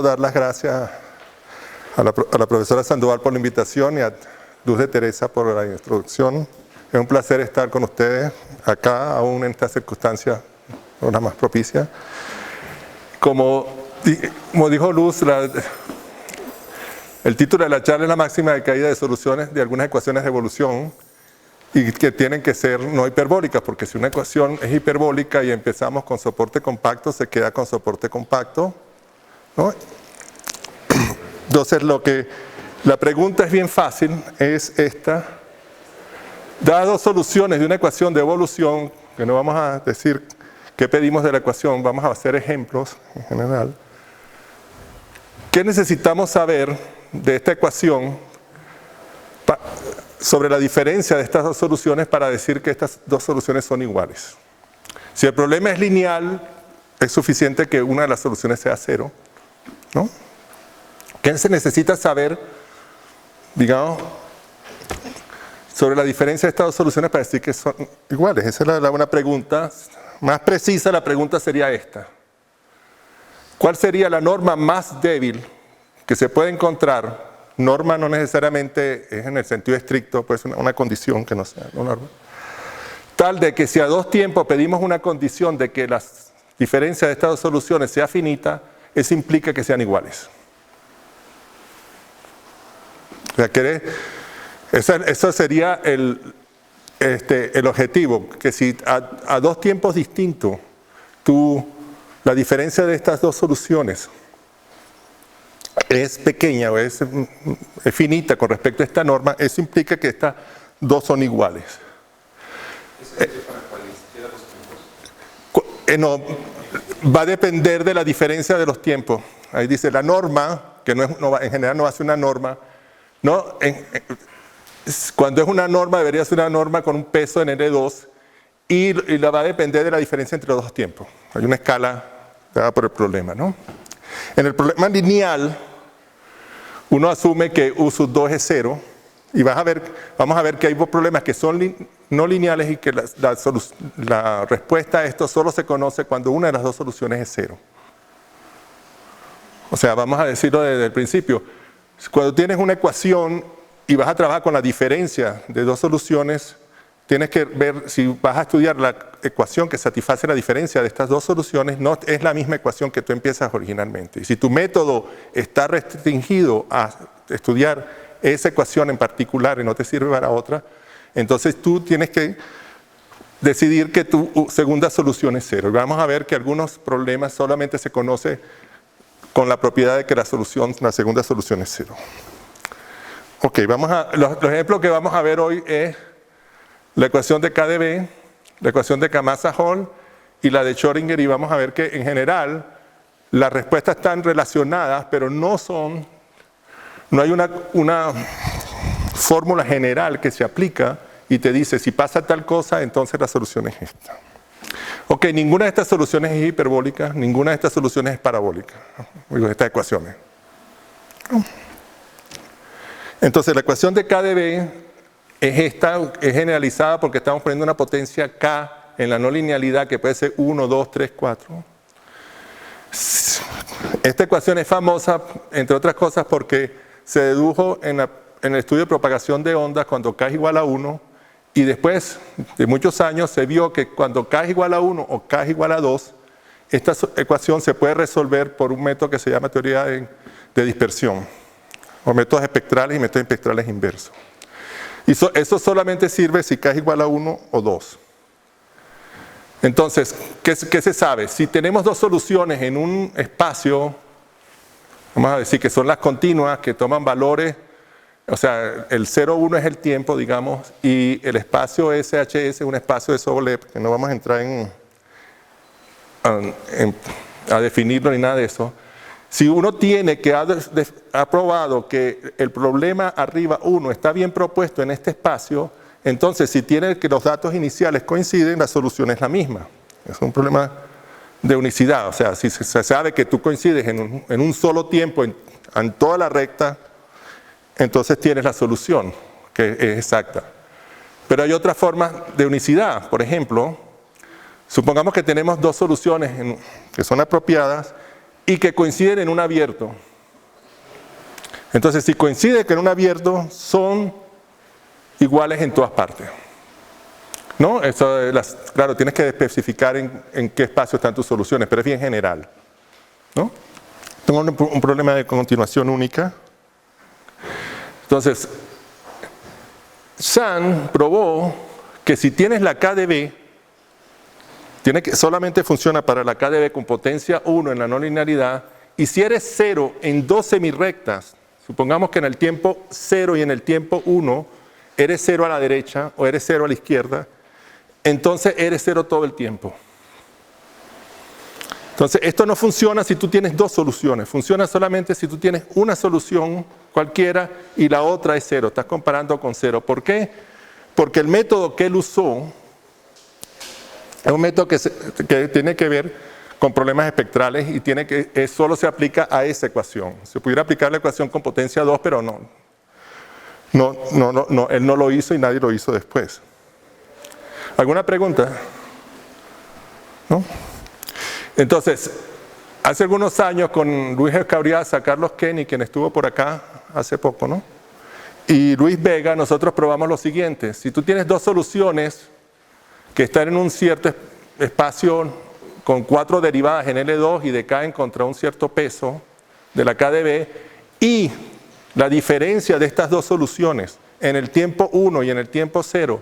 Dar las gracias a la profesora Sandoval por la invitación y a Luz de Teresa por la introducción. Es un placer estar con ustedes acá, aún en estas circunstancias, una más propicia. Como dijo Luz, el título de la charla es la máxima de caída de soluciones de algunas ecuaciones de evolución y que tienen que ser no hiperbólicas, porque si una ecuación es hiperbólica y empezamos con soporte compacto, se queda con soporte compacto, ¿no? Entonces la pregunta es bien fácil, es esta. Dadas dos soluciones de una ecuación de evolución, que no vamos a decir qué pedimos de la ecuación, vamos a hacer ejemplos en general. ¿Qué necesitamos saber de esta ecuación sobre la diferencia de estas dos soluciones para decir que estas dos soluciones son iguales? Si el problema es lineal, es suficiente que una de las soluciones sea cero, ¿no? ¿Qué se necesita saber, digamos, sobre la diferencia de estas dos soluciones para decir que son iguales? Esa es una pregunta. Más precisa la pregunta sería esta. ¿Cuál sería la norma más débil que se puede encontrar? Norma no necesariamente es en el sentido estricto, pues una condición que no sea una norma. Tal de que si a dos tiempos pedimos una condición de que la diferencia de estas dos soluciones sea finita, eso implica que sean iguales. O sea, eso sería el objetivo, que si a dos tiempos distintos la diferencia de estas dos soluciones es pequeña o es finita con respecto a esta norma, eso implica que estas dos son iguales. ¿Eso es para cualquiera de los tiempos? No, va a depender de la diferencia de los tiempos. Ahí dice la norma, que en general no va a ser una norma. No, cuando es una norma debería ser una norma con un peso en N2 y la va a depender de la diferencia entre los dos tiempos. Hay una escala dada por el problema, ¿no? En el problema lineal, uno asume que U sub 2 es 0 y vamos a ver que hay problemas que son no lineales y que la respuesta a esto solo se conoce cuando una de las dos soluciones es 0. O sea, vamos a decirlo desde el principio. Cuando tienes una ecuación y vas a trabajar con la diferencia de dos soluciones, tienes que ver si vas a estudiar la ecuación que satisface la diferencia de estas dos soluciones, no es la misma ecuación que tú empiezas originalmente. Y si tu método está restringido a estudiar esa ecuación en particular y no te sirve para otra, entonces tú tienes que decidir que tu segunda solución es 0. Y vamos a ver que algunos problemas solamente se conoce con la propiedad de que la segunda solución es 0. Ok, los ejemplos que vamos a ver hoy es la ecuación de KdB, la ecuación de Kamasa-Hall y la de Schrödinger, y vamos a ver que en general las respuestas están relacionadas, pero no hay una fórmula general que se aplica y te dice si pasa tal cosa, entonces la solución es esta. Ok, ninguna de estas soluciones es hiperbólica, ninguna de estas soluciones es parabólica, estas ecuaciones. Entonces la ecuación de KdB es generalizada porque estamos poniendo una potencia K en la no linealidad que puede ser 1, 2, 3, 4. Esta ecuación es famosa, entre otras cosas, porque se dedujo en el estudio de propagación de ondas cuando K es igual a 1. Y después de muchos años se vio que cuando K es igual a 1 o K es igual a 2, esta ecuación se puede resolver por un método que se llama teoría de dispersión, o métodos espectrales y métodos espectrales inversos. Y eso solamente sirve si K es igual a 1 o 2. Entonces, ¿qué se sabe? Si tenemos dos soluciones en un espacio, vamos a decir que son las continuas, que toman valores. O sea, el 0, 1 es el tiempo, digamos, y el espacio SHS es un espacio de Sobolev, que no vamos a entrar a definirlo ni nada de eso. Si uno tiene que ha probado que el problema arriba 1 está bien propuesto en este espacio, entonces si tiene que los datos iniciales coinciden, la solución es la misma. Es un problema de unicidad, o sea, si se sabe que tú coincides en un solo tiempo en toda la recta, entonces tienes la solución, que es exacta. Pero hay otras formas de unicidad. Por ejemplo, supongamos que tenemos dos soluciones que son apropiadas y que coinciden en un abierto. Entonces, si coincide que en un abierto, son iguales en todas partes. ¿No? Eso, claro, tienes que especificar en qué espacio están tus soluciones, pero es bien general. ¿No? Tengo un problema de continuación única. Entonces, Zhang probó que si tienes la KdB, solamente funciona para la KdB con potencia 1 en la no linealidad, y si eres 0 en dos semirrectas, supongamos que en el tiempo 0 y en el tiempo 1, eres 0 a la derecha o eres 0 a la izquierda, entonces eres 0 todo el tiempo. Entonces, esto no funciona si tú tienes dos soluciones, funciona solamente si tú tienes una solución cualquiera y la otra es 0, estás comparando con 0. ¿Por qué? Porque el método que él usó es un método que tiene que ver con problemas espectrales y solo se aplica a esa ecuación. Se pudiera aplicar la ecuación con potencia 2, pero no, él no lo hizo y nadie lo hizo después. ¿Alguna pregunta? ¿No? Entonces, hace algunos años con Luis Escabriaza, Carlos Kenny, quien estuvo por acá hace poco, ¿no? Y Luis Vega, nosotros probamos lo siguiente. Si tú tienes dos soluciones que están en un cierto espacio con 4 derivadas en L2 y decaen contra un cierto peso de la KdB, y la diferencia de estas dos soluciones en el tiempo 1 y en el tiempo 0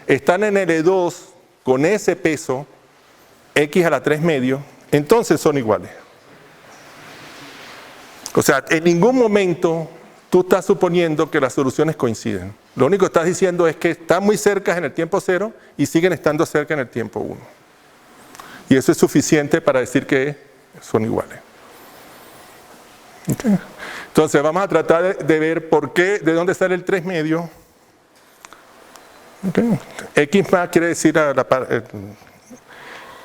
están en L2 con ese peso, x a la 3 medio, entonces son iguales. O sea, en ningún momento tú estás suponiendo que las soluciones coinciden. Lo único que estás diciendo es que están muy cerca en el tiempo 0 y siguen estando cerca en el tiempo 1. Y eso es suficiente para decir que son iguales. Okay. Entonces vamos a tratar de ver de dónde sale el 3 medio. Okay. X más quiere decir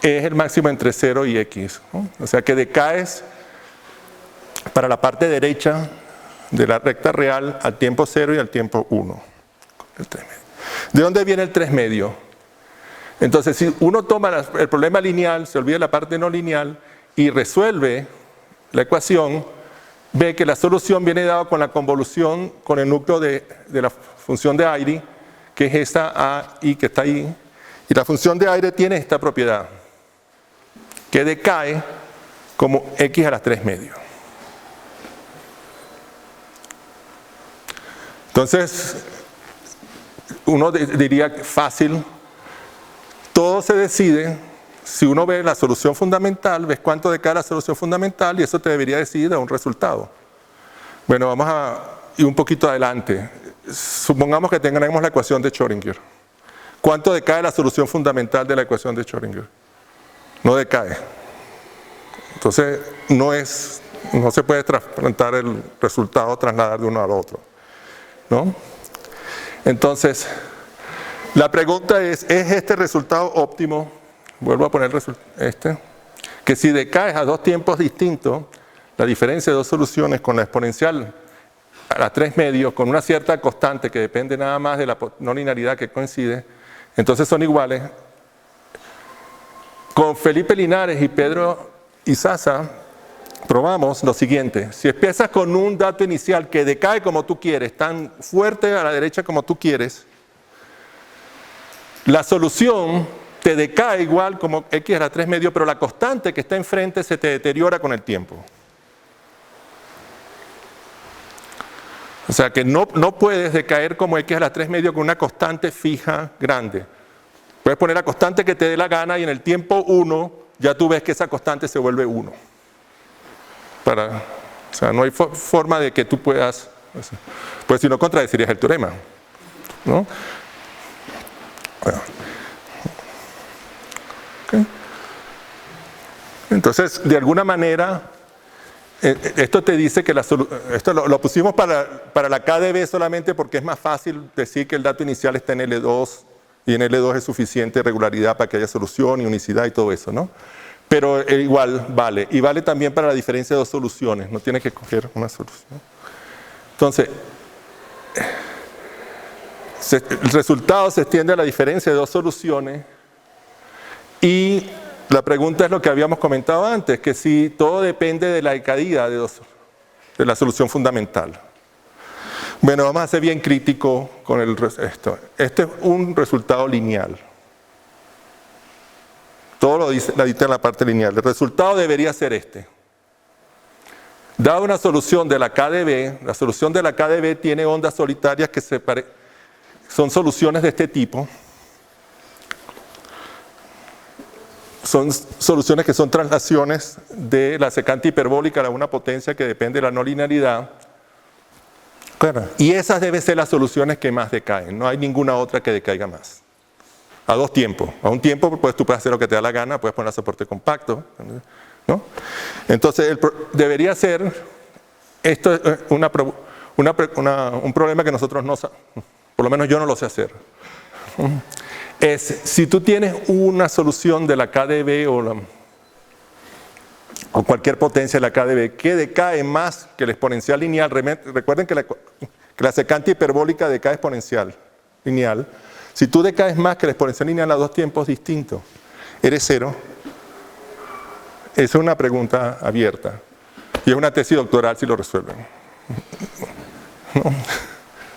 es el máximo entre 0 y x, ¿no? O sea que decaes para la parte derecha de la recta real al tiempo 0 y al tiempo 1. El 3 medio. ¿De dónde viene el 3 medio? Entonces, si uno toma el problema lineal, se olvida la parte no lineal y resuelve la ecuación, ve que la solución viene dada con la convolución con el núcleo de la función de Airy, que es esta a i que está ahí, y la función de Airy tiene esta propiedad, que decae como x a la 3 medio. Entonces, uno diría fácil, todo se decide, si uno ve la solución fundamental, ves cuánto decae la solución fundamental y eso te debería decir a un resultado. Bueno, vamos a ir un poquito adelante. Supongamos que tengamos la ecuación de Schrödinger. ¿Cuánto decae la solución fundamental de la ecuación de Schrödinger? No decae. Entonces, no se puede trasplantar el resultado, trasladar de uno al otro, ¿no? Entonces, la pregunta ¿es este resultado óptimo? Vuelvo a poner que si decaes a dos tiempos distintos, la diferencia de dos soluciones con la exponencial a la 3 medios, con una cierta constante que depende nada más de la no linealidad que coincide, entonces son iguales. Con Felipe Linares y Pedro Izaza probamos lo siguiente: si empiezas con un dato inicial que decae como tú quieres, tan fuerte a la derecha como tú quieres, la solución te decae igual como x a la 3 medio, pero la constante que está enfrente se te deteriora con el tiempo. O sea que no puedes decaer como x a la 3 medio con una constante fija grande. Puedes poner la constante que te dé la gana y en el tiempo 1 ya tú ves que esa constante se vuelve 1. O sea, no hay forma de que tú puedas, pues si no contradecirías el teorema, ¿no? Bueno. Okay. Entonces, de alguna manera, esto te dice que esto lo pusimos para la KdB solamente porque es más fácil decir que el dato inicial está en L2 y en L2 es suficiente regularidad para que haya solución y unicidad y todo eso, ¿no? Pero igual vale. Y vale también para la diferencia de dos soluciones. No tienes que escoger una solución. Entonces, el resultado se extiende a la diferencia de dos soluciones y La pregunta es lo que habíamos comentado antes, que si todo depende de la decaída de la solución fundamental. Bueno, vamos a ser bien críticos con esto. Este es un resultado lineal. Todo lo dice en la parte lineal. El resultado debería ser este. Dada una solución de la KdB, la solución de la KdB tiene ondas solitarias que son soluciones de este tipo. Son soluciones que son traslaciones de la secante hiperbólica a una potencia que depende de la no linealidad. Claro. Y esas deben ser las soluciones que más decaen. No hay ninguna otra que decaiga más. A dos tiempos. A un tiempo pues, tú puedes hacer lo que te da la gana, puedes poner soporte compacto, ¿no? Entonces debería ser, esto es un problema que nosotros no sabemos, por lo menos yo no lo sé hacer. Es si tú tienes una solución de la KdB o cualquier potencia de la KdB que decae más que el exponencial lineal. Recuerden que la secante hiperbólica decae exponencial lineal. Si tú decaes más que el exponencial lineal a dos tiempos distintos, ¿eres cero? Esa es una pregunta abierta. Y es una tesis doctoral si lo resuelven.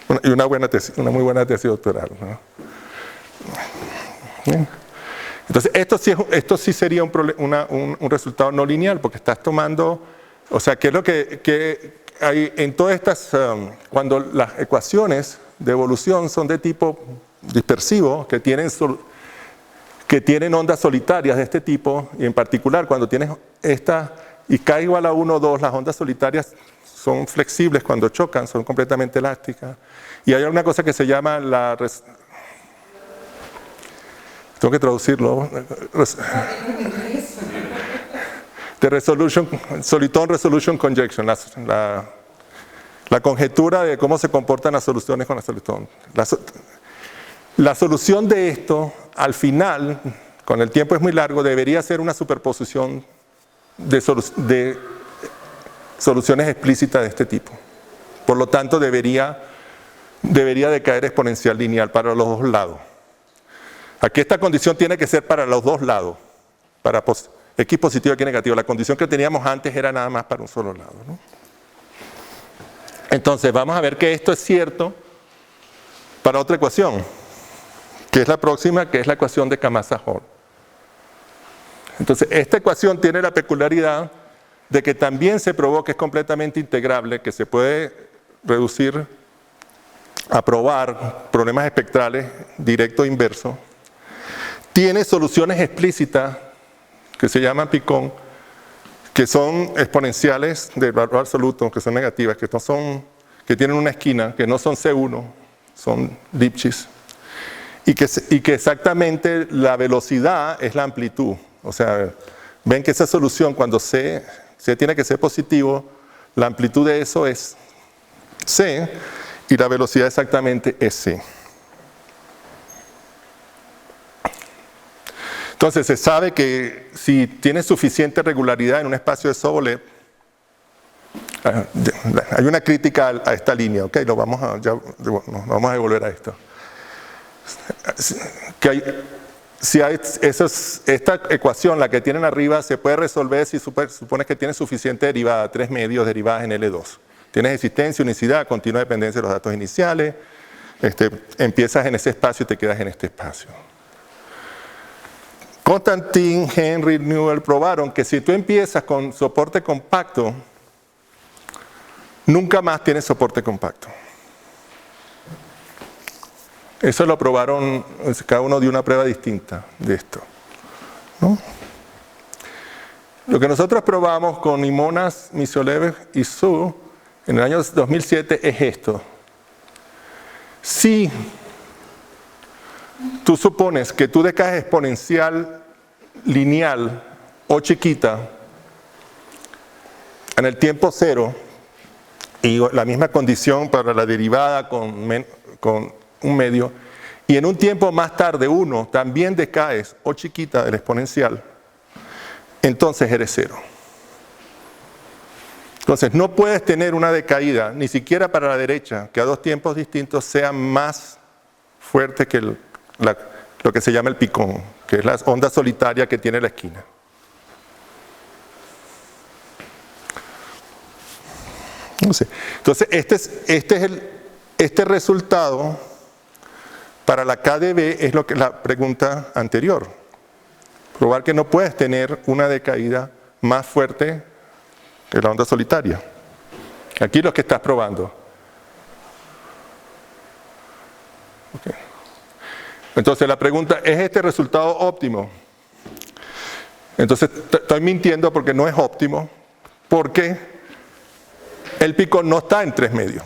¿No? Y una muy buena tesis doctoral, ¿no? Entonces, esto sí sería un resultado no lineal, porque estás tomando, o sea, ¿qué es lo que hay en todas estas, cuando las ecuaciones de evolución son de tipo dispersivo, que tienen ondas solitarias de este tipo, y en particular cuando tienes esta, y K igual a 1 o 2, las ondas solitarias son flexibles cuando chocan, son completamente elásticas, y hay una cosa que se llama tengo que traducirlo. Soliton Resolution Conjecture, la conjetura de cómo se comportan las soluciones con la Soliton. La solución de esto, al final, con el tiempo es muy largo, debería ser una superposición de soluciones explícitas de este tipo. Por lo tanto, debería decaer exponencial lineal para los dos lados. Aquí esta condición tiene que ser para los dos lados, para X positivo y X negativo. La condición que teníamos antes era nada más para un solo lado, ¿no? Entonces vamos a ver que esto es cierto para otra ecuación, que es la próxima, que es la ecuación de Kamasa-Hall. Entonces esta ecuación tiene la peculiaridad de que también se probó que es completamente integrable, que se puede reducir a probar problemas espectrales directo e inverso. Tiene soluciones explícitas que se llaman picón, que son exponenciales del valor absoluto, que son negativas, que tienen una esquina, que no son C1, son Lipschitz, y que exactamente la velocidad es la amplitud. O sea, ven que esa solución cuando C tiene que ser positivo, la amplitud de eso es C y la velocidad exactamente es C. Entonces se sabe que si tienes suficiente regularidad en un espacio de Sobolev, hay una crítica a esta línea, ¿ok? Vamos a devolver a esto. Esta ecuación, la que tienen arriba, se puede resolver si supones que tienes suficiente derivada, 3 medios derivadas en L2. Tienes existencia, unicidad, continua dependencia de los datos iniciales, empiezas en ese espacio y te quedas en este espacio. Constantin, Henry, Newell probaron que si tú empiezas con soporte compacto, nunca más tienes soporte compacto. Eso lo probaron, cada uno dio una prueba distinta de esto, ¿no? Lo que nosotros probamos con Imonas, Misiolev y Su en el año 2007 es esto. Si tú supones que tú decaes exponencial lineal o chiquita en el tiempo cero y la misma condición para la derivada con un medio, y en un tiempo más tarde 1 también decaes o chiquita del exponencial, entonces eres cero. Entonces no puedes tener una decaída, ni siquiera para la derecha, que a dos tiempos distintos sea más fuerte que lo que se llama el picón, que es la onda solitaria que tiene la esquina. No sé. Entonces, este resultado para la KdB es lo que la pregunta anterior. Probar que no puedes tener una decaída más fuerte que la onda solitaria. Aquí lo que estás probando. Okay. Entonces la pregunta, ¿es este resultado óptimo? Entonces estoy mintiendo porque no es óptimo, porque el picón no está en 3 medios.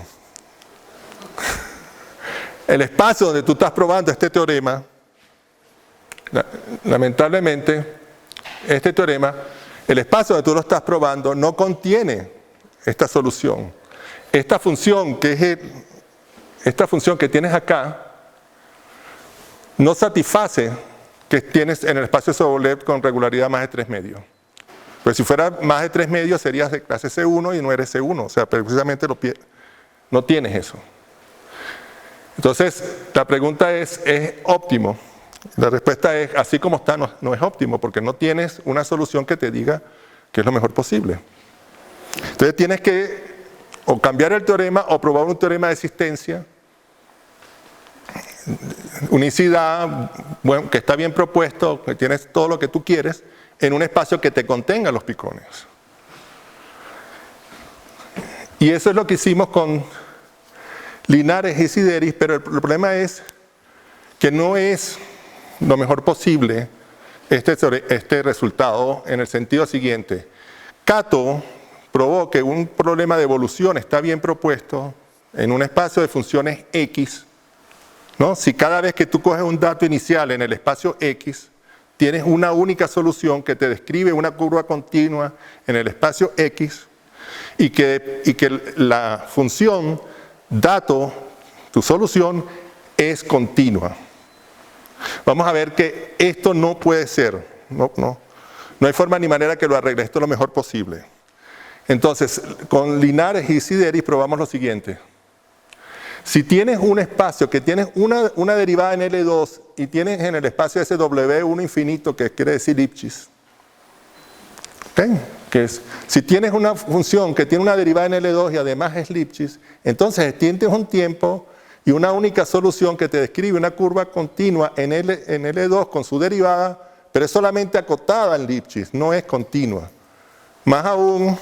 El espacio donde tú estás probando este teorema, lamentablemente, este teorema, el espacio donde tú lo estás probando no contiene esta solución. Esta función que tienes acá no satisface que tienes en el espacio de Sobolev con regularidad más de 3 medios. Pues si fuera más de 3 medios serías de clase C1 y no eres C1, o sea, precisamente no tienes eso. Entonces, la pregunta ¿es óptimo? La respuesta es, así como está, no es óptimo, porque no tienes una solución que te diga que es lo mejor posible. Entonces tienes que o cambiar el teorema o probar un teorema de existencia, unicidad, bueno, que está bien propuesto, que tienes todo lo que tú quieres, en un espacio que te contenga los picones. Y eso es lo que hicimos con Linares y Sideris, pero el problema es que no es lo mejor posible este resultado en el sentido siguiente. Kato probó que un problema de evolución está bien propuesto en un espacio de funciones X, ¿no? Si cada vez que tú coges un dato inicial en el espacio X, tienes una única solución que te describe una curva continua en el espacio X y que la función dato, tu solución, es continua. Vamos a ver que esto no puede ser, no hay forma ni manera que lo arregle, esto es lo mejor posible. Entonces, con Linares y Sideris probamos lo siguiente. Si tienes un espacio que tienes una derivada en L2 y tienes en el espacio ese W1 infinito, que quiere decir Lipschitz, ¿okay? Si tienes una función que tiene una derivada en L2 y además es Lipschitz, entonces tienes un tiempo y una única solución que te describe una curva continua en L2 con su derivada, pero es solamente acotada en Lipschitz, no es continua. Más aún,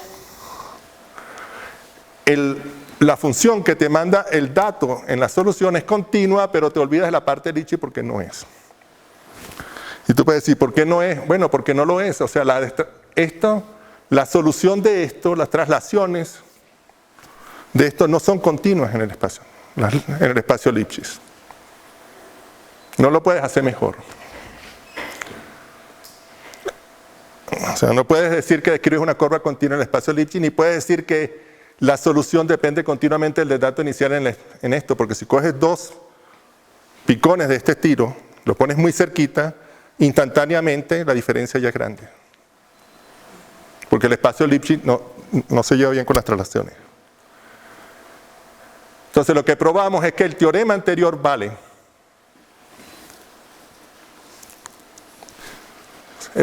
la función que te manda el dato en la solución es continua, pero te olvidas de la parte de Lipschitz porque no es. Y tú puedes decir, ¿por qué no es? Bueno, porque no lo es. O sea, la solución de esto, las traslaciones de esto no son continuas en el espacio Lipschitz. No lo puedes hacer mejor. O sea, no puedes decir que describes una curva continua en el espacio Lipschitz, ni puedes decir que la solución depende continuamente del dato inicial en esto, porque si coges dos picones de este estilo, los pones muy cerquita, instantáneamente la diferencia ya es grande. Porque el espacio Lipschitz no se lleva bien con las traslaciones. Entonces lo que probamos es que el teorema anterior vale.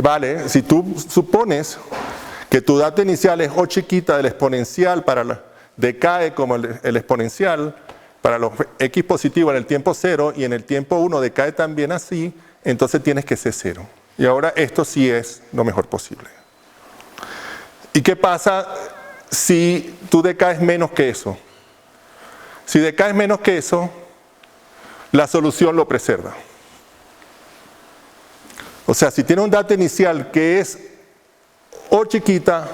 Vale, si tú supones que tu dato inicial es O chiquita del exponencial decae como el exponencial para los X positivos en el tiempo 0 y en el tiempo 1 decae también así, entonces tienes que ser 0. Y ahora esto sí es lo mejor posible. ¿Y qué pasa si tú decaes menos que eso? Si decaes menos que eso, la solución lo preserva. O sea, si tienes un dato inicial que es O chiquita,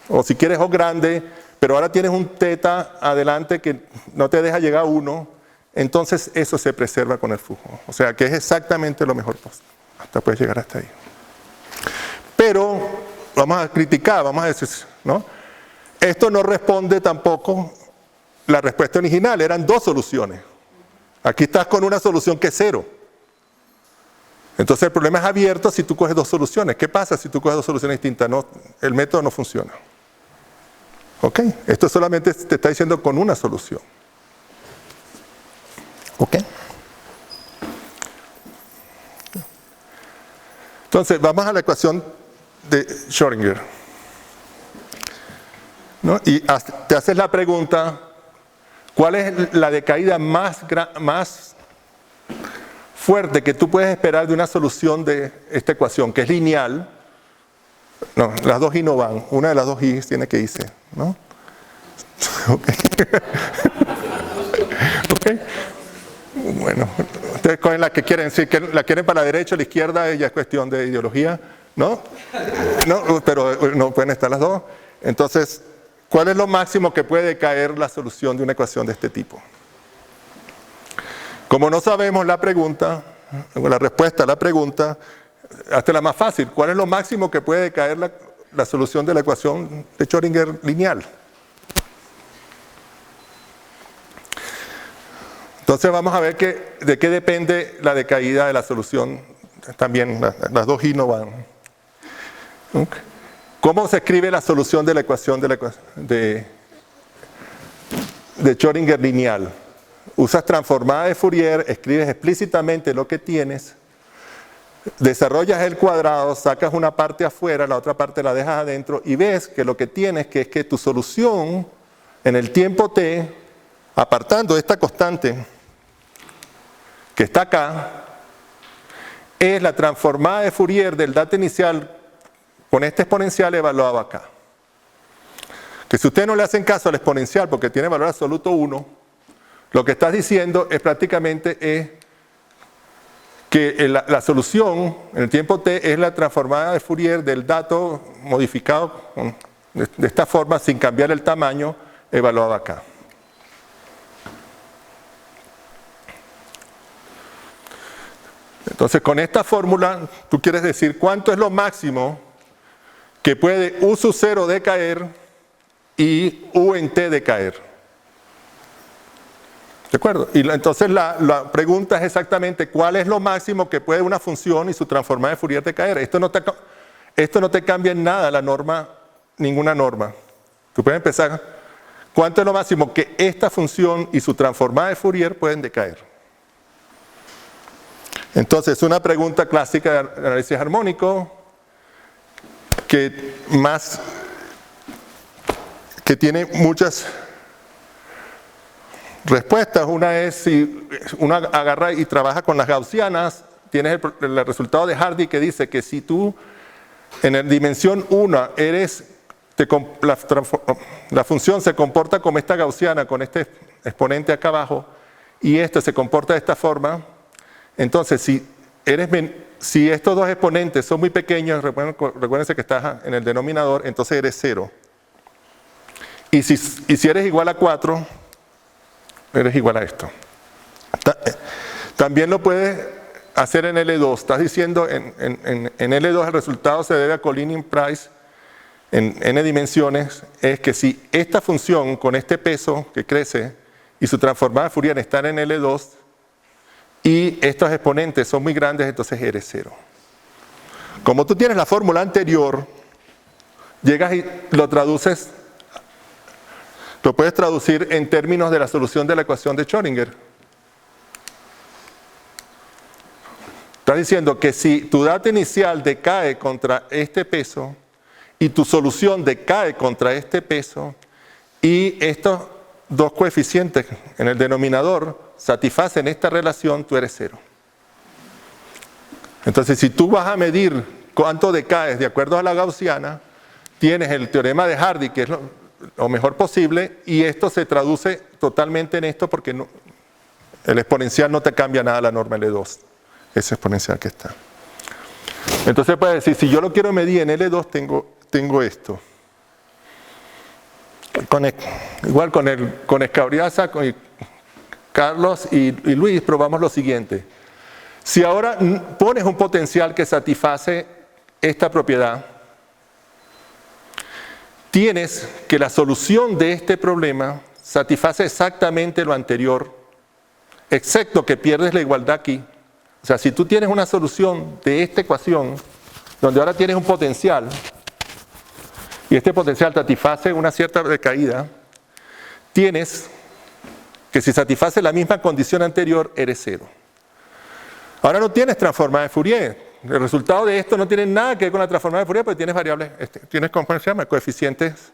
o si quieres O grande, pero ahora tienes un teta adelante que no te deja llegar a 1, entonces eso se preserva con el flujo. O sea, que es exactamente lo mejor posible. Hasta puedes llegar hasta ahí. Pero vamos a criticar, vamos a decir, ¿no? Esto no responde tampoco la respuesta original, eran dos soluciones. Aquí estás con una solución que es 0. Entonces el problema es abierto si tú coges dos soluciones. ¿Qué pasa si tú coges dos soluciones distintas? No, el método no funciona. ¿Ok? Esto solamente te está diciendo con una solución. ¿Ok? Entonces, vamos a la ecuación de Schrödinger, ¿no? Y te haces la pregunta, ¿cuál es la decaída más fuerte que tú puedes esperar de una solución de esta ecuación, que es lineal? No, las dos i no van, una de las dos i tiene que irse, ¿no? Okay. Okay. Bueno, ustedes cogen la que quieren, si la quieren para la derecha o la izquierda, ya es cuestión de ideología, ¿no? No, pero no pueden estar las dos. Entonces, ¿cuál es lo máximo que puede caer la solución de una ecuación de este tipo? Como no sabemos la pregunta, la respuesta a la pregunta, hasta la más fácil, ¿cuál es lo máximo que puede caer la solución de la ecuación de Schrödinger lineal? Entonces vamos a ver de qué depende la decaída de la solución. También las dos i no van. Okay. ¿Cómo se escribe la solución de la ecuación de Schrödinger lineal? Usas transformada de Fourier, escribes explícitamente lo que tienes, desarrollas el cuadrado, sacas una parte afuera, la otra parte la dejas adentro y ves que lo que tienes es que tu solución en el tiempo t, apartando esta constante que está acá, es la transformada de Fourier del dato inicial con este exponencial evaluado acá. Que si ustedes no le hacen caso al exponencial porque tiene valor absoluto 1, lo que estás diciendo es prácticamente que la solución en el tiempo t es la transformada de Fourier del dato modificado de esta forma sin cambiar el tamaño evaluado acá. Entonces, con esta fórmula, tú quieres decir cuánto es lo máximo que puede u sub 0 decaer y u en t decaer. ¿De acuerdo? Y entonces la pregunta es exactamente cuál es lo máximo que puede una función y su transformada de Fourier decaer. Esto no te cambia en nada la norma, ninguna norma. Tú puedes empezar, ¿cuánto es lo máximo que esta función y su transformada de Fourier pueden decaer? Entonces, una pregunta clásica de análisis armónico que tiene muchas respuestas. Una es si uno agarra y trabaja con las gaussianas, tienes el resultado de Hardy que dice que si tú en la dimensión 1 la función se comporta como esta gaussiana, con este exponente acá abajo, y esto se comporta de esta forma, entonces si estos dos exponentes son muy pequeños, recuérdense que estás en el denominador, entonces eres 0. Y si eres igual a 4, eres igual a esto. También lo puedes hacer en L2. Estás diciendo en L2 el resultado se debe a Collinin-Price en n dimensiones. Es que si esta función con este peso que crece y su transformada de Fourier están en L2 y estos exponentes son muy grandes, entonces eres 0. Como tú tienes la fórmula anterior, llegas y lo traduces. Lo puedes traducir en términos de la solución de la ecuación de Schrödinger. Estás diciendo que si tu dato inicial decae contra este peso y tu solución decae contra este peso y estos dos coeficientes en el denominador satisfacen esta relación, tú eres 0. Entonces, si tú vas a medir cuánto decaes de acuerdo a la gaussiana, tienes el teorema de Hardy, que es lo mejor posible, y esto se traduce totalmente en esto porque el exponencial no te cambia nada la norma L2, ese exponencial que está. Entonces puedes decir, si yo lo quiero medir en L2, tengo esto. Igual con Escabriaza, con Carlos y Luis probamos lo siguiente. Si ahora pones un potencial que satisface esta propiedad, tienes que la solución de este problema satisface exactamente lo anterior, excepto que pierdes la igualdad aquí. O sea, si tú tienes una solución de esta ecuación, donde ahora tienes un potencial, y este potencial satisface una cierta decaída, tienes que si satisface la misma condición anterior, eres 0. Ahora no tienes transformada de Fourier, El resultado de esto no tiene nada que ver con la transformada de Fourier, porque tienes variables, tienes, ¿cómo se llama? Coeficientes.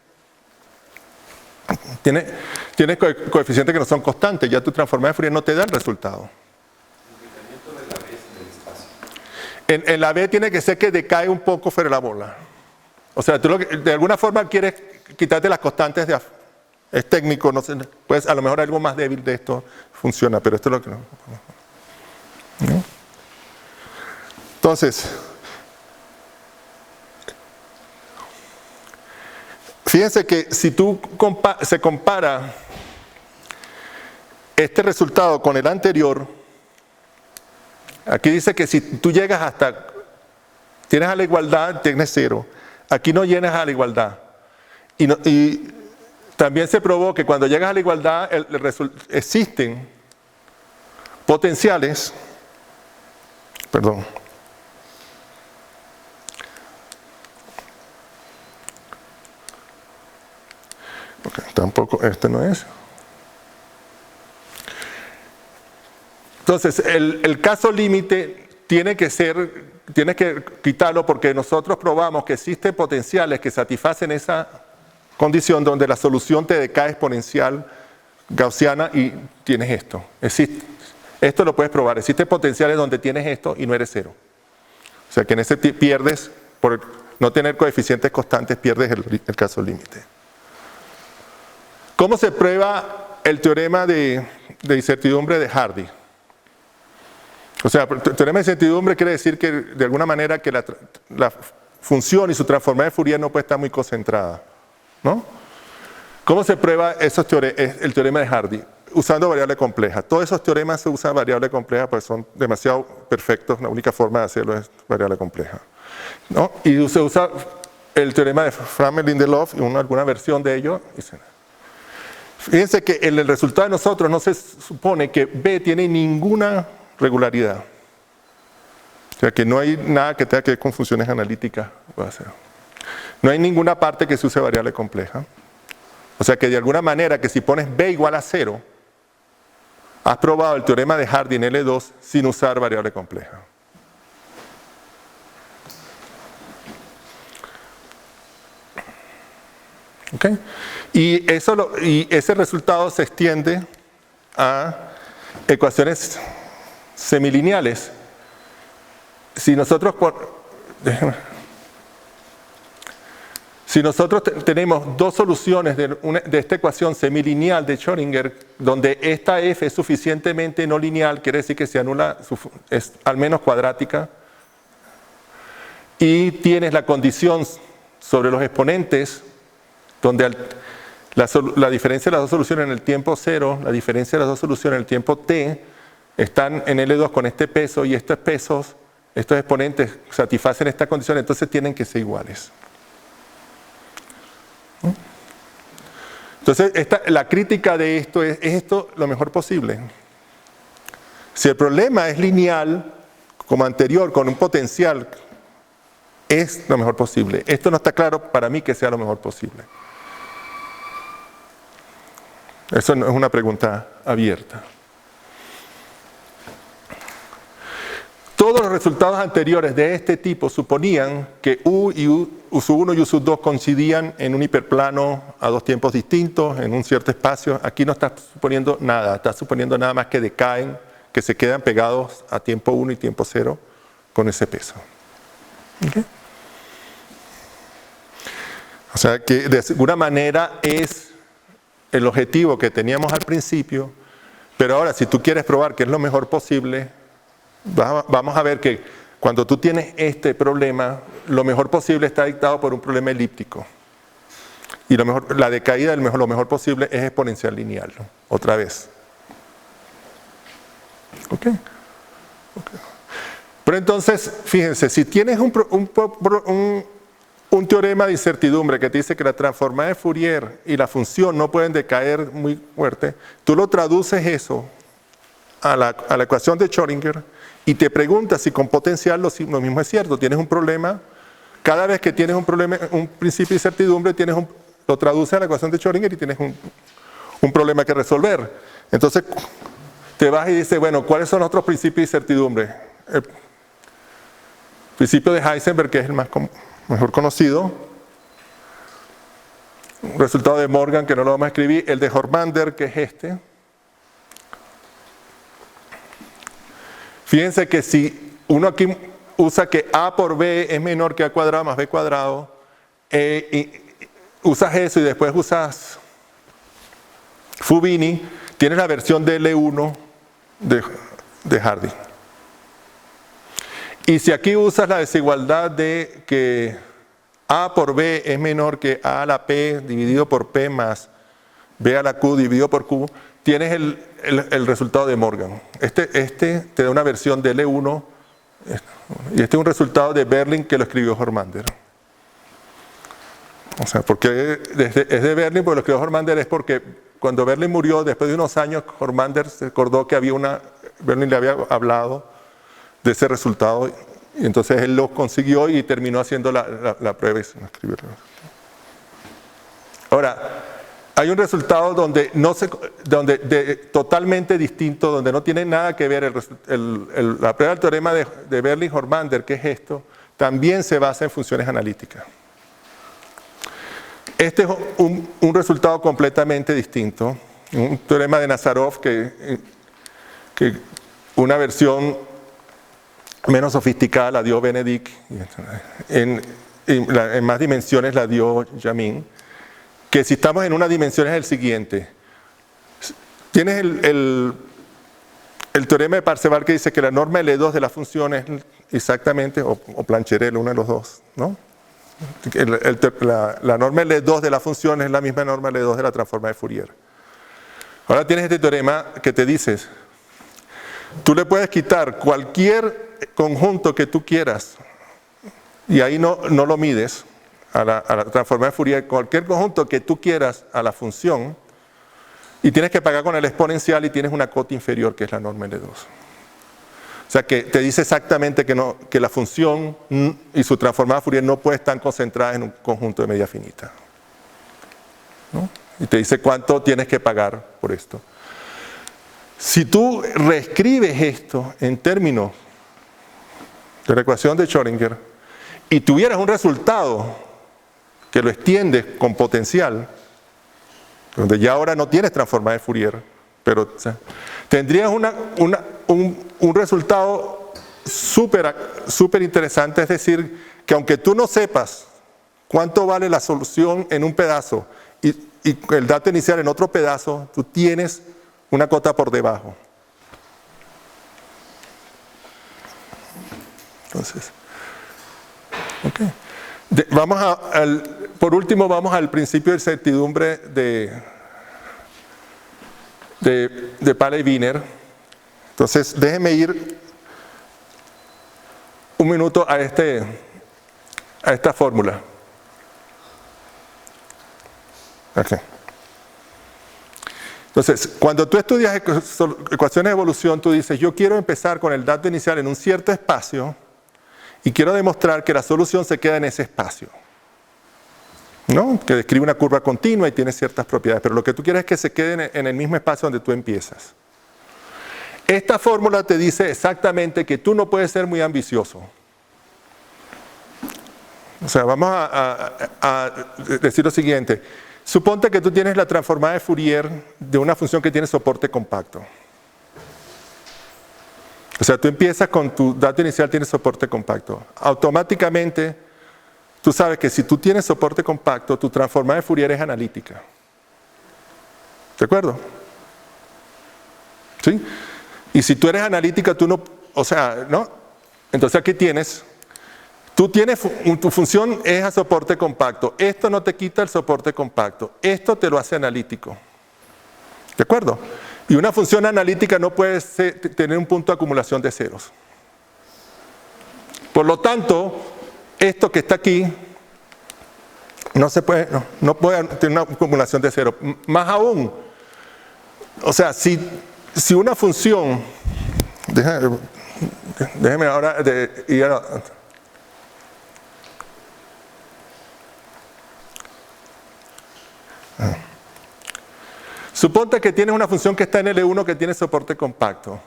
Tienes coeficientes que no son constantes, ya tu transformada de Fourier no te da el resultado. En la B tiene que ser que decae un poco fuera de la bola. O sea, tú de alguna forma quieres quitarte las constantes de... Es técnico, no sé, pues a lo mejor algo más débil de esto funciona, pero esto es lo que no. ¿No? Entonces, fíjense que si se compara este resultado con el anterior, aquí dice que si tú llegas hasta, tienes a la igualdad, tienes 0. Aquí no llegas a la igualdad. Y también se probó que cuando llegas a la igualdad existen potenciales, perdón, tampoco, este no es. Entonces, el caso límite tienes que quitarlo porque nosotros probamos que existen potenciales que satisfacen esa condición donde la solución te decae exponencial gaussiana y tienes esto. Esto lo puedes probar. Existen potenciales donde tienes esto y no eres 0. O sea que en ese pierdes, por no tener coeficientes constantes, pierdes el caso límite. ¿Cómo se prueba el teorema de incertidumbre de Hardy? O sea, el teorema de incertidumbre quiere decir que de alguna manera que la función y su transformada de Fourier no puede estar muy concentrada, ¿no? ¿Cómo se prueba el teorema de Hardy? Usando variable compleja. Todos esos teoremas se usan variable compleja porque son demasiado perfectos. La única forma de hacerlo es variable compleja, ¿no? Y se usa el teorema de Frommel-Lindelof y alguna versión de ello. Fíjense que en el resultado de nosotros no se supone que B tiene ninguna regularidad. O sea que no hay nada que tenga que ver con funciones analíticas. No hay ninguna parte que se use variable compleja. O sea que de alguna manera que si pones B igual a 0, has probado el teorema de Hardy en L2 sin usar variable compleja. ¿Okay? Y ese resultado se extiende a ecuaciones semilineales. Si nosotros tenemos dos soluciones de esta ecuación semilineal de Schrödinger, donde esta f es suficientemente no lineal, quiere decir que se anula, es al menos cuadrática, y tienes la condición sobre los exponentes, donde la diferencia de las dos soluciones en el tiempo 0, la diferencia de las dos soluciones en el tiempo t, están en L2 con este peso y estos pesos, estos exponentes satisfacen esta condición, entonces tienen que ser iguales. Entonces, la crítica de esto es esto lo mejor posible. Si el problema es lineal, como anterior, con un potencial, es lo mejor posible. Esto no está claro para mí que sea lo mejor posible. Eso no es una pregunta abierta. Todos los resultados anteriores de este tipo suponían que U sub 1 y U sub 2 coincidían en un hiperplano a dos tiempos distintos, en un cierto espacio. Aquí no está suponiendo nada, está suponiendo nada más que decaen, que se quedan pegados a tiempo 1 y tiempo 0 con ese peso. ¿Okay? O sea que de alguna manera es el objetivo que teníamos al principio, pero ahora si tú quieres probar que es lo mejor posible, vamos a ver que cuando tú tienes este problema, lo mejor posible está dictado por un problema elíptico. Y la decaída lo mejor posible es exponencial lineal, ¿no? Otra vez. ¿Ok? Pero entonces, fíjense, si tienes un teorema de incertidumbre que te dice que la transformada de Fourier y la función no pueden decaer muy fuerte, tú lo traduces eso a la ecuación de Schrödinger y te preguntas si con potencial lo mismo es cierto. Tienes un problema, cada vez que tienes un problema, un principio de incertidumbre, lo traduces a la ecuación de Schrödinger y tienes un problema que resolver. Entonces te vas y dices, bueno, ¿cuáles son otros principios de incertidumbre? principio de Heisenberg, que es el mejor conocido. Un resultado de Morgan, que no lo vamos a escribir. El de Hormander, que es este. Fíjense que si uno aquí usa que A por B es menor que A cuadrado más B cuadrado, y usas eso y después usas Fubini, tienes la versión de L1 de Hardy. Y si aquí usas la desigualdad de que A por B es menor que A a la P dividido por P más B a la Q dividido por Q, tienes el resultado de Morgan. Este te da una versión de L1 y este es un resultado de Berlin que lo escribió Hormander. O sea, porque es de Berlin, porque lo escribió Hormander es porque cuando Berlin murió, después de unos años, Hormander se acordó que Berlin le había hablado de ese resultado y entonces él lo consiguió y terminó haciendo la prueba y se lo escribió. Ahora, hay un resultado totalmente distinto, donde no tiene nada que ver la prueba del teorema de Berlin-Hormander, que es esto, también se basa en funciones analíticas. Este es un resultado completamente distinto, un teorema de Nazarov que una versión menos sofisticada la dio Benedict, en más dimensiones la dio Jamin, que si estamos en una dimensión es el siguiente. Tienes el teorema de Parseval que dice que la norma L2 de la función es exactamente, o Plancherel, uno de los dos, ¿no? La norma L2 de la función es la misma norma L2 de la transforma de Fourier. Ahora tienes este teorema que te dice, tú le puedes quitar cualquier conjunto que tú quieras y ahí no lo mides a la transforma de Fourier, cualquier conjunto que tú quieras a la función y tienes que pagar con el exponencial y tienes una cota inferior que es la norma L2. O sea que te dice exactamente que la función y su transformada Fourier no puede estar concentradas en un conjunto de medida finita, ¿no? Y te dice cuánto tienes que pagar por esto. Si tú reescribes esto en términos de la ecuación de Schrödinger y tuvieras un resultado que lo extiendes con potencial, donde ya ahora no tienes transformada de Fourier, pero tendrías un resultado súper interesante, es decir, que aunque tú no sepas cuánto vale la solución en un pedazo y el dato inicial en otro pedazo, tú tienes una cota por debajo. Entonces, okay. Por último, vamos al principio de incertidumbre de Paley y Wiener. Entonces, déjenme ir un minuto a esta fórmula. Okay. Entonces, cuando tú estudias ecuaciones de evolución, tú dices, yo quiero empezar con el dato inicial en un cierto espacio y quiero demostrar que la solución se queda en ese espacio, ¿no? Que describe una curva continua y tiene ciertas propiedades, pero lo que tú quieres es que se quede en el mismo espacio donde tú empiezas. Esta fórmula te dice exactamente que tú no puedes ser muy ambicioso. O sea, vamos a decir lo siguiente. Suponte que tú tienes la transformada de Fourier de una función que tiene soporte compacto. O sea, tú empiezas con tu dato inicial, tienes soporte compacto. Automáticamente, tú sabes que si tú tienes soporte compacto, tu transformada de Fourier es analítica. ¿De acuerdo? ¿Sí? Y si tú eres analítica, tú no, o sea, ¿no? Entonces aquí tienes, tu función es a soporte compacto. Esto no te quita el soporte compacto. Esto te lo hace analítico. ¿De acuerdo? Y una función analítica no puede tener un punto de acumulación de ceros. Por lo tanto, esto que está aquí no puede tener una acumulación de ceros. Más aún, o sea, si una función, déjeme ahora ir a... Suponte que tienes una función que está en L1 que tiene soporte compacto.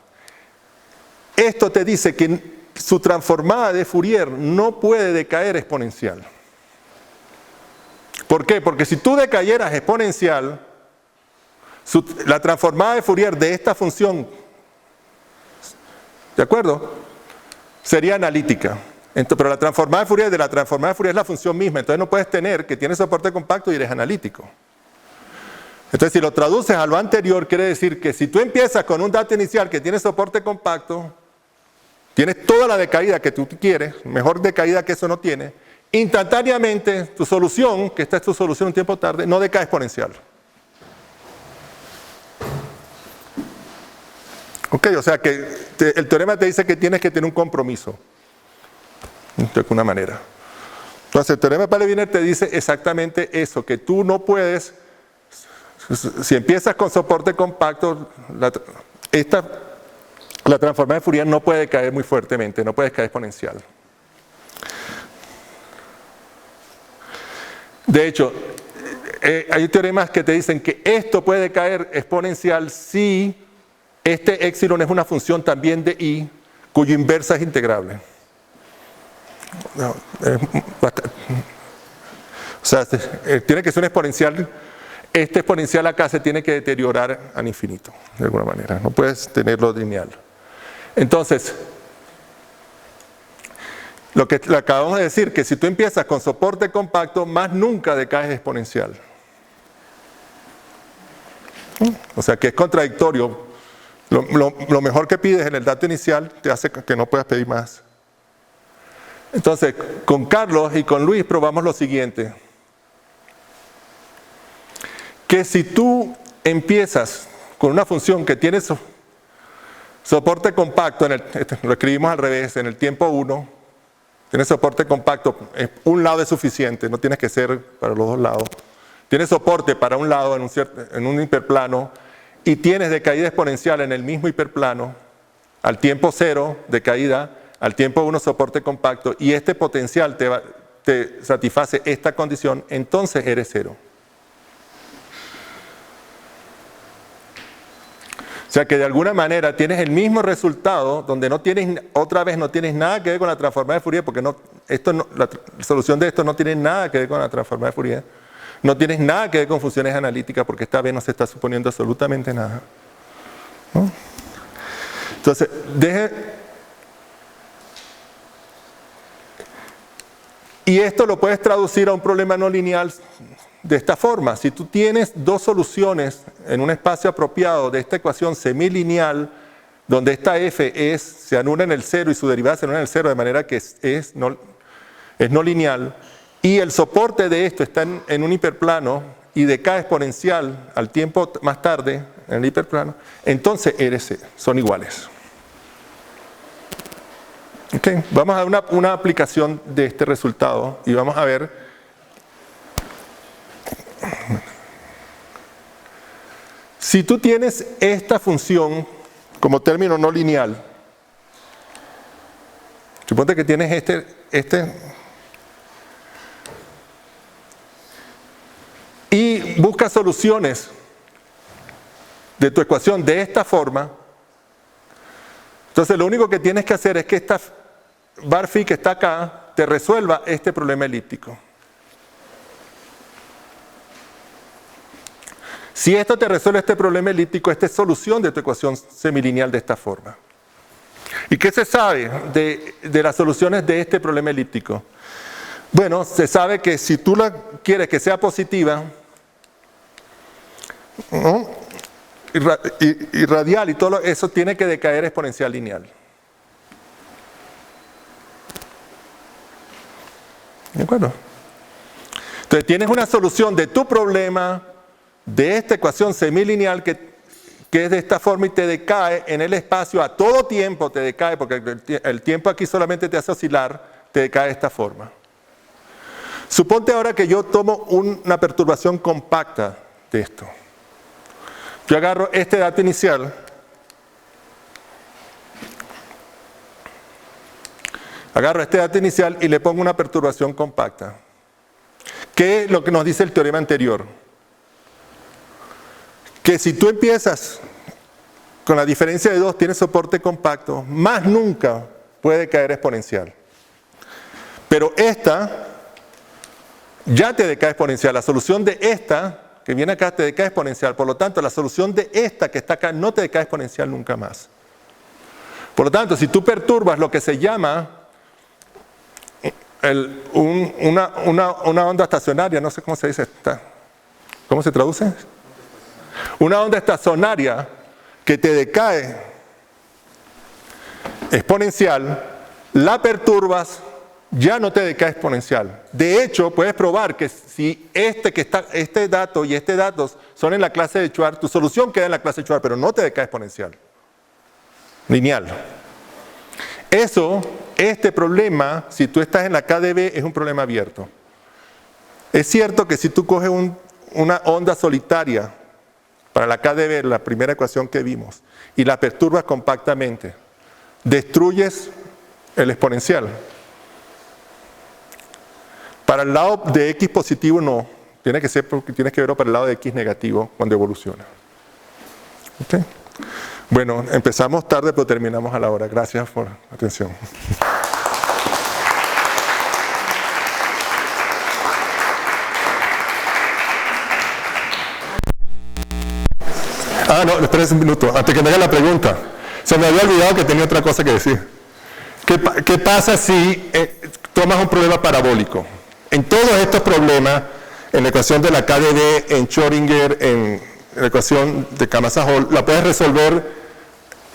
Esto te dice que su transformada de Fourier no puede decaer exponencial. ¿Por qué? Porque si tú decayeras exponencial, la transformada de Fourier de esta función, ¿de acuerdo?, sería analítica. Pero la transformada de Fourier es la función misma, entonces no puedes tener que tiene soporte compacto y eres analítico. Entonces, si lo traduces a lo anterior, quiere decir que si tú empiezas con un dato inicial que tiene soporte compacto, tienes toda la decaída que tú quieres, mejor decaída que eso no tiene, instantáneamente tu solución, que esta es tu solución un tiempo tarde, no decae exponencial. Ok, o sea que el teorema te dice que tienes que tener un compromiso, de alguna manera. Entonces, el teorema de Pauli-Wiener te dice exactamente eso, que tú no puedes. Si empiezas con soporte compacto, la transformada de Fourier no puede caer muy fuertemente, no puede caer exponencial. De hecho, hay teoremas que te dicen que esto puede caer exponencial si este épsilon es una función también de i, cuyo inversa es integrable. O sea, tiene que ser un exponencial. Este exponencial acá se tiene que deteriorar al infinito, de alguna manera. No puedes tenerlo lineal. Entonces, lo que le acabamos de decir, que si tú empiezas con soporte compacto, más nunca decaes exponencial. O sea, que es contradictorio. Lo mejor que pides en el dato inicial te hace que no puedas pedir más. Entonces, con Carlos y con Luis probamos lo siguiente. Que si tú empiezas con una función que tiene soporte compacto, lo escribimos al revés, en el tiempo 1, tiene soporte compacto, un lado es suficiente, no tienes que ser para los dos lados. Tiene soporte para un lado en un hiperplano y tienes decaída exponencial en el mismo hiperplano, al tiempo 0 decaída, al tiempo 1 soporte compacto y este potencial te satisface esta condición, entonces eres 0. O sea que de alguna manera tienes el mismo resultado donde no tienes nada que ver con la transformada de Fourier, porque la solución de esto no tiene nada que ver con la transformada de Fourier. No tienes nada que ver con funciones analíticas porque esta vez no se está suponiendo absolutamente nada. ¿No? Entonces, y esto lo puedes traducir a un problema no lineal de esta forma. Si tú tienes dos soluciones en un espacio apropiado de esta ecuación semilineal, donde esta f se anula en el 0 y su derivada se anula en el 0, de manera que es no lineal, y el soporte de esto está en un hiperplano y decae exponencial al tiempo más tarde en el hiperplano, entonces son iguales. Okay. Vamos a dar una aplicación de este resultado y vamos a ver. Si tú tienes esta función como término no lineal, suponte que tienes y buscas soluciones de tu ecuación de esta forma, entonces lo único que tienes que hacer es que esta bar phi que está acá te resuelva este problema elíptico. Si esto te resuelve este problema elíptico, esta es solución de tu ecuación semilineal de esta forma. ¿Y qué se sabe de las soluciones de este problema elíptico? Bueno, se sabe que si tú quieres que sea positiva, ¿no?, y radial y todo eso tiene que decaer exponencial lineal. ¿De acuerdo? Entonces tienes una solución de tu problema de esta ecuación semilineal que es de esta forma y te decae en el espacio a todo tiempo, te decae porque el tiempo aquí solamente te hace oscilar, te decae de esta forma. Suponte ahora que yo tomo una perturbación compacta de esto. Yo agarro este dato inicial, y le pongo una perturbación compacta. ¿Qué es lo que nos dice el teorema anterior? Que si tú empiezas con la diferencia de 2, tienes soporte compacto, más nunca puede caer exponencial. Pero esta ya te decae exponencial. La solución de esta, que viene acá, te decae exponencial. Por lo tanto, la solución de esta que está acá no te decae exponencial nunca más. Por lo tanto, si tú perturbas lo que se llama una onda estacionaria, no sé cómo se dice, ¿cómo se traduce? Una onda estacionaria que te decae exponencial, la perturbas, ya no te decae exponencial. De hecho, puedes probar que si este dato y este dato son en la clase de Schwartz, tu solución queda en la clase de Schwartz, pero no te decae exponencial. Lineal. Este problema, si tú estás en la KdB, es un problema abierto. Es cierto que si tú coges una onda solitaria para la KdB, la primera ecuación que vimos, y la perturbas compactamente, destruyes el exponencial. Para el lado de X positivo no, tiene que ser porque tienes que verlo para el lado de X negativo cuando evoluciona. ¿Okay? Bueno, empezamos tarde pero terminamos a la hora. Gracias por la atención. No, espera un minuto, antes que me haga la pregunta. Se me había olvidado que tenía otra cosa que decir. ¿Qué pasa si tomas un problema parabólico? En todos estos problemas, en la ecuación de la KdB, en Schrödinger, en la ecuación de Kamasa-Hall, la puedes resolver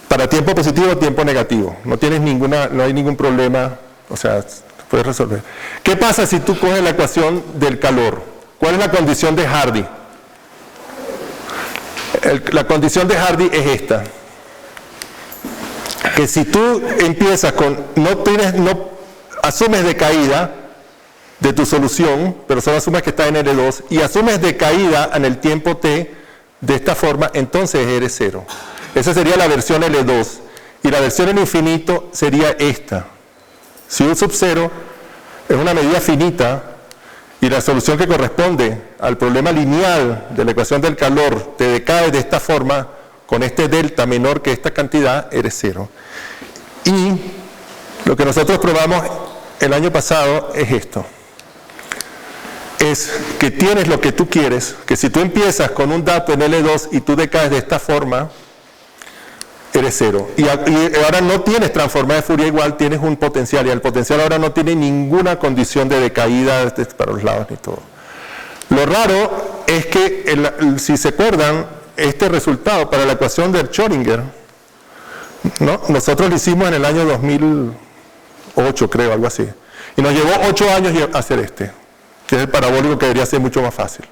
para tiempo positivo o tiempo negativo. No hay ningún problema, o sea, puedes resolver. ¿Qué pasa si tú coges la ecuación del calor? ¿Cuál es la condición de Hardy? La condición de Hardy es esta. Que si tú empiezas con, no asumes decaída de tu solución, pero solo asumes que está en L2, y asumes decaída en el tiempo t de esta forma, entonces eres 0. Esa sería la versión L2, y la versión en infinito sería esta. Si U sub 0 es una medida finita, y la solución que corresponde al problema lineal de la ecuación del calor te decae de esta forma, con este delta menor que esta cantidad, eres 0. Y lo que nosotros probamos el año pasado es esto. Es que tienes lo que tú quieres, que si tú empiezas con un dato en L2 y tú decaes de esta forma, eres 0. Y ahora no tienes transformada de Fourier igual, tienes un potencial, y el potencial ahora no tiene ninguna condición de decaída para los lados ni todo. Lo raro es que, si se acuerdan, este resultado para la ecuación de Schrödinger, ¿no? Nosotros lo hicimos en el año 2008, creo, algo así. Y nos llevó 8 años hacer que es el parabólico que debería ser mucho más fácil.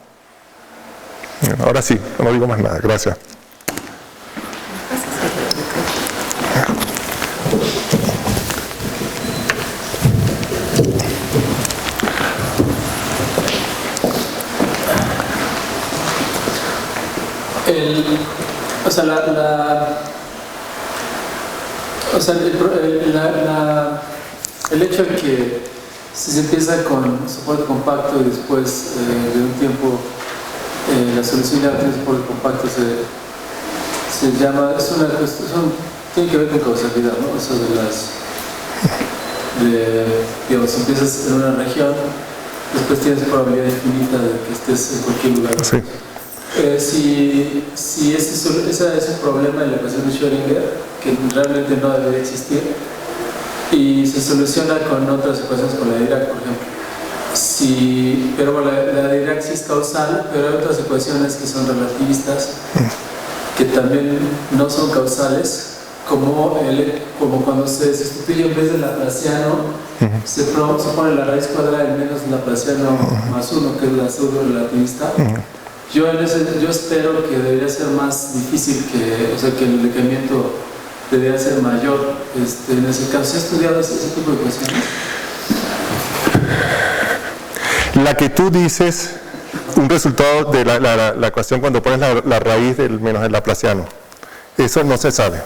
Bueno, ahora sí, no digo más nada. Gracias. El hecho de que si se empieza con soporte compacto y después de un tiempo la solución ya tiene soporte compacto se llama, tiene que ver con causalidad, ¿no? Eso digamos, si empiezas en una región, después tienes probabilidad infinita de que estés en cualquier lugar. Sí. Si ese es un problema en la ecuación de Schrödinger, que realmente no debería existir, y se soluciona con otras ecuaciones, con la de Dirac, por ejemplo. Pero bueno, la de Dirac sí es causal, pero hay otras ecuaciones que son relativistas, que también no son causales, como cuando se sustituye en vez de laplaciano, se pone la raíz cuadrada en menos laplaciano más 1, que es la pseudo relativista. Yo espero que debería ser más difícil, que el decaimiento debería ser mayor. En ese caso, ¿se ha estudiado ese tipo de ecuaciones? La que tú dices, un resultado de la ecuación cuando pones la raíz del menos el laplaciano, eso no se sabe.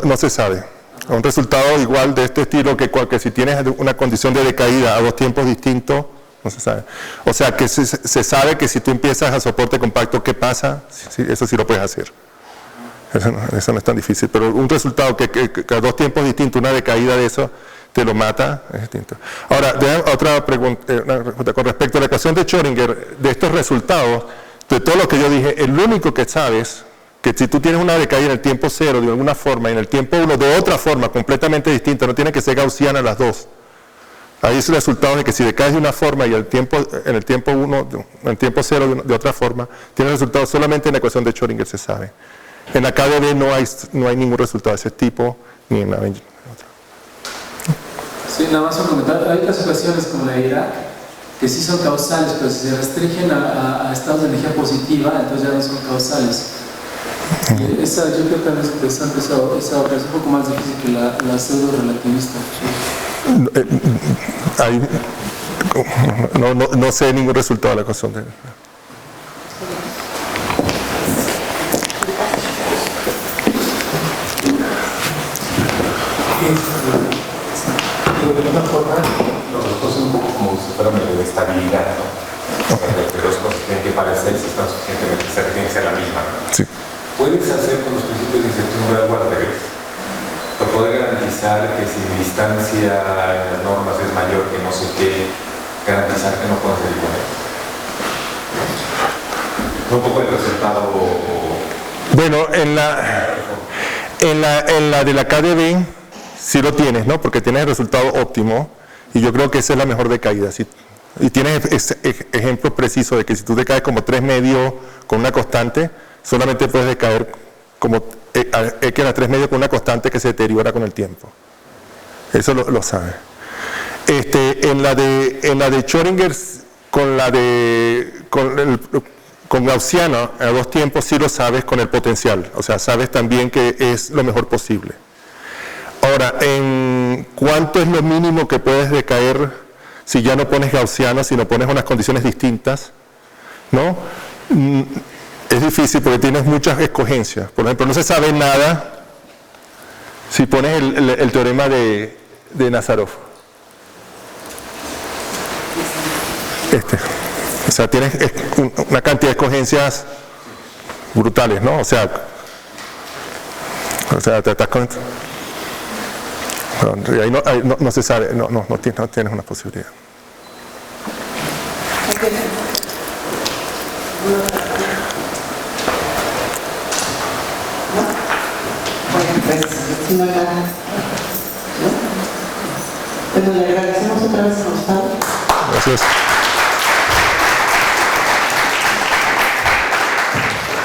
No se sabe. Un resultado igual de este estilo que si tienes una condición de decaída a dos tiempos distintos, no se sabe. O sea que se sabe que si tú empiezas a soporte compacto, ¿qué pasa? Sí, eso sí lo puedes hacer. Eso no es tan difícil, pero un resultado que a dos tiempos distintos, una decaída de eso, te lo mata, es distinto. Ahora, otra pregunta con respecto a la ecuación de Schrödinger, de estos resultados, de todo lo que yo dije, el único que sabes que si tú tienes una decaída en el tiempo 0 de alguna forma y en el tiempo 1 de otra forma completamente distinta, no tiene que ser gaussiana las dos. Ahí es el resultado de que si decaes de una forma y en el tiempo 1, en el tiempo 0 de otra forma, tiene resultado solamente en la ecuación de Schrödinger se sabe. En la KdV no hay ningún resultado de ese tipo, ni en la otra. Sí, nada más un comentario. Hay otras ecuaciones como la de Dirac que sí son causales, pero si se restringen a estados de energía positiva, entonces ya no son causales. Y esa, yo creo que es interesante, esa obra es un poco más difícil que la pseudo relativista. No sé ningún resultado de la ecuación de... De alguna forma, los dos son un poco como si fuera medio de estabilidad, ¿no? Entre dos cosas tienen que parecerse, están suficientemente cerca, tienen que ser la misma. Sí. ¿Puedes hacer con los principios de incertidumbre algo al revés? Para poder garantizar que si mi distancia en las normas es mayor que no sé qué, garantizar que no puedo salir con él. Un poco el resultado... Bueno, en la de la KdV sí lo tienes, ¿no? Porque tienes el resultado óptimo y yo creo que esa es la mejor decaída. Y tienes ejemplos precisos de que si tú decaes como 3 medios con una constante, solamente puedes decaer como que era 3 medios con una constante que se deteriora con el tiempo. Eso lo sabes. En la de Schrödinger, con gaussiano a dos tiempos sí lo sabes con el potencial. O sea, sabes también que es lo mejor posible. Ahora, ¿en cuánto es lo mínimo que puedes decaer si ya no pones gaussiano, si no pones unas condiciones distintas? ¿No? Es difícil porque tienes muchas escogencias. Por ejemplo, no se sabe nada si pones el teorema de Nazarov. O sea, tienes una cantidad de escogencias brutales, ¿no? O sea te estás con... Ahí no se sabe, no tienes una posibilidad. Bueno, le agradecemos otra vez a Gustavo. Gracias.